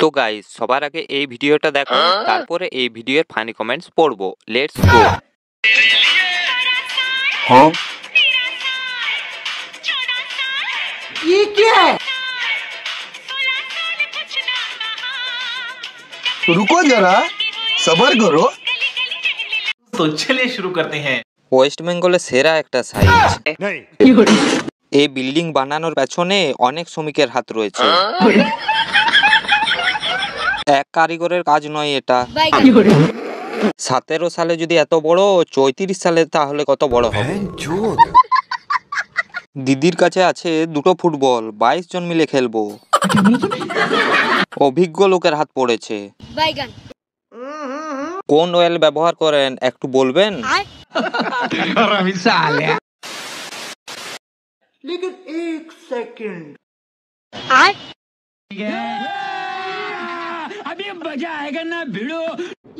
তো গাইস সবার আগে এই ভিডিওটা দেখো, তারপরে এই ভিডিওর ফানি কমেন্টস পড়বো। Let's go. हाँ ये क्या है? रुको जरा सबर करो। तो चलिए शुरू करते हैं। ওয়েস্ট বেঙ্গলের সেরা একটা সাইজ। এই বিল্ডিং বানানোর পেছনে অনেক শ্রমিকের হাত রয়েছে। এক কারিগরের কাজ নয় এটা। 17 সালে যদি এত বড়, 34 সালে তাহলে কত বড় হবে। দিদির কাছে আছে দুটো ফুটবল, 22 জন মিলে খেলবো। অভিজ্ঞ লোকের হাত পড়েছে। কোন অয়েল ব্যবহার করেন একটু বলবেন? लेकिन एक सेकंड अभी मजा आएगा ना भिड़ो।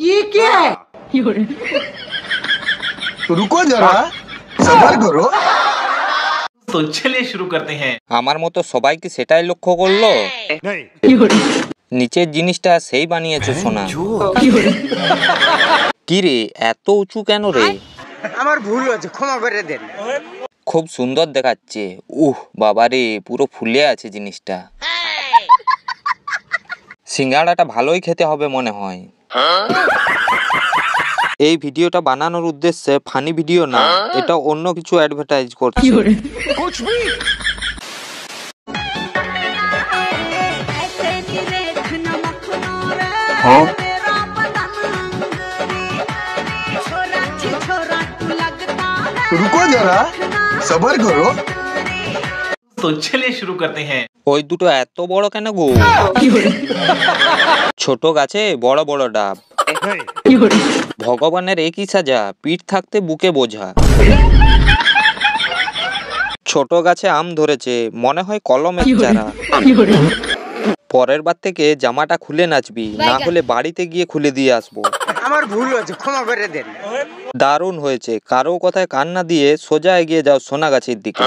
ये क्या है? रुको जरा सबर करो। तो चलिए शुरू करते हैं। আমার মতো সবাই কি সেটাই লক্ষ্য করলো? নিচের জিনিসটা সেই বানিয়েছে সোনা। কি রে এত উঁচু কেন রে? আমার ভুল হয়েছে, ক্ষমা করে দেন। খুব সুন্দর দেখাচ্ছে। বাবারে পুরো ফুলে আছে জিনিসটা। সিঙ্গাড়াটা ভালোই খেতে হবে মনে হয়। এই ভিডিওটা বানানোর উদ্দেশ্যে ফানি ভিডিও না, এটা অন্য কিছু অ্যাডভার্টাইজ করছে। हाँ रुको जरा सबर करो। तो चलिए शुरू करते हैं। ওই দুটো এত বড় কেন গো? ছোট গাছে বড় বড় ডাব। ভগবানের একই সাজা, পিঠ থাকতে বুকে বোঝা। ছোট গাছে আম ধরেছে, মনে হয় কলমের চারা। পরের বার থেকে জামাটা খুলে নাচবি, না হলে বাড়িতে গিয়ে খুলে দিয়ে আসবো। আমার ভুল হয়েছে, ক্ষমা করে দেন। দারুণ হয়েছে। কারো কথায় কান না দিয়ে সোজা এগিয়ে যাও সোনা গাছের দিকে।